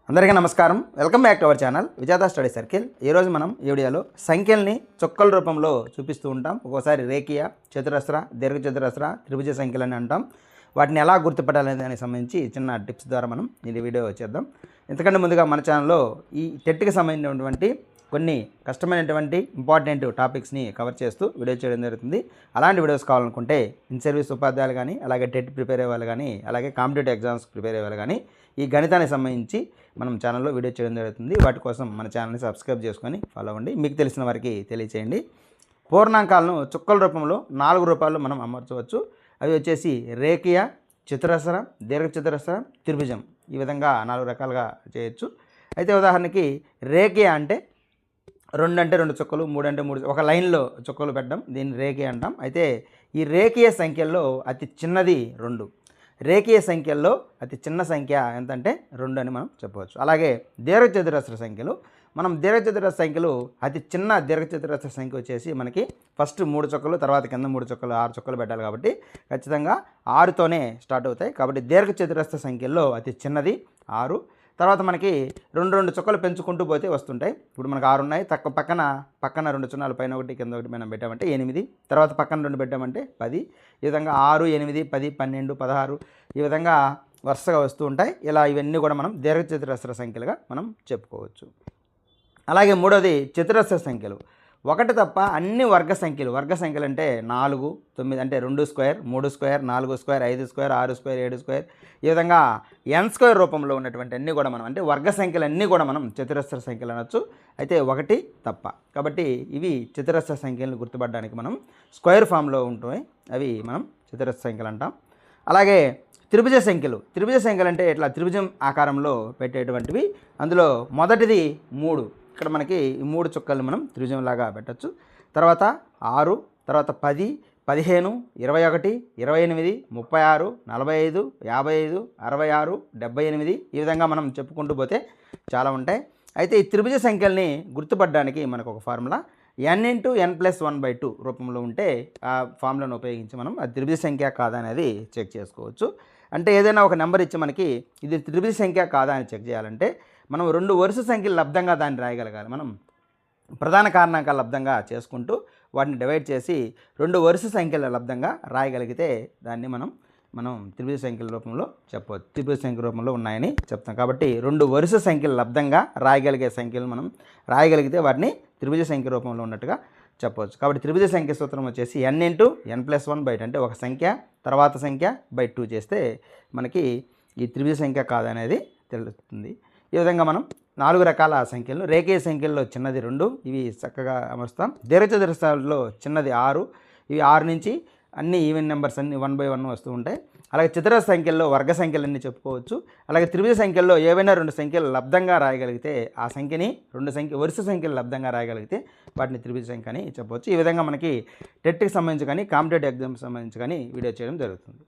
అందరికీ నమస్కారం. Welcome back to our channel విజేత స్టడీ సర్కిల్. ఈరోజు మనం ఈ వీడియోలో సంఖ్యల్ని చుక్కల రూపంలో చూపిస్తూ ఉంటాం. ఒక్కోసారి రేఖీయ, చతురస్ర, దీర్ఘచతురస్ర, త్రిభుజ సంఖ్యలని అంటాం. వాటిని ఎలా గుర్తుపట్టాలనే దానికి సంబంధించి చిన్న టిప్స్ ద్వారా మనం ఈ వీడియో చేద్దాం. ఎందుకంటే ముందుగా మన ఛానల్లో ఈ టెట్కి సంబంధించినటువంటి కొన్ని కష్టమైనటువంటి ఇంపార్టెంట్ టాపిక్స్ని కవర్ చేస్తూ వీడియో చేయడం జరుగుతుంది. అలాంటి వీడియోస్ కావాలనుకుంటే ఇన్ సర్వీస్ ఉపాధ్యాయులు కానీ, అలాగే టెట్ ప్రిపేర్ అయ్యే వాళ్ళు కానీ, అలాగే కాంపిటేటివ్ ఎగ్జామ్స్ ప్రిపేర్ అయ్యే వాళ్ళు కానీ ఈ గణితానికి సంబంధించి మనం ఛానల్లో వీడియో చేయడం జరుగుతుంది. వాటి కోసం మన ఛానల్ని సబ్స్క్రైబ్ చేసుకొని ఫాలో అవ్వండి. మీకు తెలిసిన వారికి తెలియచేయండి. పూర్ణాంకాలను చుక్కల రూపంలో 4 రూపాయలు మనం అమర్చవచ్చు. అవి వచ్చేసి రేఖీయ, చతురస్ర, దీర్ఘచతురస్ర, త్రిభుజం. ఈ విధంగా 4 రకాలుగా చేయొచ్చు. అయితే ఉదాహరణకి రేఖీయ అంటే 2 అంటే 2 చుక్కలు, 3 అంటే 3, ఒక లైన్లో చుక్కలు పెట్టడం, దీన్ని రేఖీయ అంటాం. అయితే ఈ రేఖీయ సంఖ్యల్లో అతి చిన్నది 2. రేఖీయ సంఖ్యల్లో అతి చిన్న సంఖ్య ఎంతంటే 2 అని మనం చెప్పవచ్చు. అలాగే దీర్ఘచతురస్ర సంఖ్యలు, మనం దీర్ఘచతురస్ర సంఖ్యలు అతి చిన్న దీర్ఘచతురస్ర సంఖ్య వచ్చేసి మనకి ఫస్ట్ 3 చుక్కలు, తర్వాత కింద 3 చుక్కలు, 6 చుక్కలు పెట్టాలి. కాబట్టి ఖచ్చితంగా 6తోనే స్టార్ట్ అవుతాయి. కాబట్టి దీర్ఘచతురస్ర సంఖ్యల్లో అతి చిన్నది 6. తర్వాత మనకి 2 చుక్కలు పెంచుకుంటూ పోతే వస్తుంటాయి. ఇప్పుడు మనకు 6 ఉన్నాయి. పక్కన 2 సున్నాలు, పైన 1 కింద 1 మనం పెట్టామంటే 8. తర్వాత పక్కన 2 పెట్టామంటే 10. ఈ విధంగా 6, 8, 10, 12, 16 ఈ విధంగా వరుసగా వస్తూ ఉంటాయి. ఇలా ఇవన్నీ కూడా మనం దీర్ఘచతురస్ర సంఖ్యలుగా మనం చెప్పుకోవచ్చు. అలాగే మూడోది చతురస్ర సంఖ్యలు. 1 తప్ప అన్ని వర్గ సంఖ్యలు అంటే 4, 9 అంటే 2 square, 3 square, 4 square, 5 square, 6 square, 7 square, ఈ విధంగా n స్క్వేర్ రూపంలో ఉన్నటువంటి అన్నీ కూడా మనం అంటే వర్గ సంఖ్యలన్నీ కూడా మనం చతురస్ర సంఖ్యలు అనొచ్చు. అయితే 1 తప్ప. కాబట్టి ఇవి చతురస్ర సంఖ్యలను గుర్తుపడడానికి మనం స్క్వేర్ ఫామ్లో ఉంటాయి. అవి మనం చతురస్ర సంఖ్యలు అంటాం. అలాగే త్రిభుజ సంఖ్యలు అంటే ఇట్లా త్రిభుజం ఆకారంలో పెట్టేటువంటివి. అందులో మొదటిది 3. ఇక్కడ మనకి ఈ 3 చుక్కలు మనం త్రిభుజంలాగా పెట్టచ్చు. తర్వాత 6, తర్వాత 10, 15, 21, 28, 36, 45, 55, 66, 78 ఈ విధంగా మనం చెప్పుకుంటూ పోతే చాలా ఉంటాయి. అయితే ఈ త్రిభుజ సంఖ్యల్ని గుర్తుపడడానికి మనకు ఒక ఫార్ములా n/n+1/2 రూపంలో ఉంటే ఆ ఫార్ములాను ఉపయోగించి మనం ఆ త్రిభుజ సంఖ్య కాదా అనేది చెక్ చేసుకోవచ్చు. అంటే ఏదైనా ఒక నెంబర్ ఇచ్చి మనకి ఇది త్రిభుజ సంఖ్య కాదా అని చెక్ చేయాలంటే మనం 2 వరుస సంఖ్యలు లబ్ధంగా దాన్ని రాయగలగాలి. మనం ప్రధాన కారణాంకాల లబ్ధంగా చేసుకుంటూ వాటిని డివైడ్ చేసి 2 వరుస సంఖ్యల లబ్ధంగా రాయగలిగితే దాన్ని మనం త్రిభుజ సంఖ్యల రూపంలో చెప్పవచ్చు. త్రిభుజ సంఖ్య రూపంలో ఉన్నాయని చెప్తాం. కాబట్టి 2 వరుస సంఖ్యల లబ్ధంగా రాయగలిగే సంఖ్యలు మనం రాయగలిగితే వాటిని త్రిభుజ సంఖ్య రూపంలో ఉన్నట్టుగా చెప్పవచ్చు. కాబట్టి త్రిభుజ సంఖ్య సూత్రం వచ్చేసి n/n+1/2 అంటే ఒక సంఖ్య తర్వాత సంఖ్య బై 2 చేస్తే మనకి ఈ త్రిభుజ సంఖ్య కాదనేది తెలుస్తుంది. ఈ విధంగా మనం 4 రకాల సంఖ్యలను, రేఖీయ సంఖ్యల్లో చిన్నది 2, ఇవి చక్కగా అమరుస్తాం. దీర్ఘచతురస్రాల్లో చిన్నది 6, ఇవి 6 నుంచి అన్ని ఈవెన్ నెంబర్స్ అన్ని 1 by 1 వస్తూ ఉంటాయి. అలాగే చతురస్ర సంఖ్యల్లో వర్గ సంఖ్యలన్నీ చెప్పుకోవచ్చు. అలాగే త్రిభుజ సంఖ్యల్లో ఏవైనా 2 సంఖ్యలు లబ్ధంగా రాయగలిగితే ఆ సంఖ్యని వరుస సంఖ్యలు లబ్ధంగా రాయగలిగితే వాటిని త్రిభుజ సంఖ్య అని చెప్పవచ్చు. ఈ విధంగా మనకి టెట్కి సంబంధించి కానీ, కాంపిటేటివ్ ఎగ్జామ్కి సంబంధించి కానీ వీడియో చేయడం జరుగుతుంది.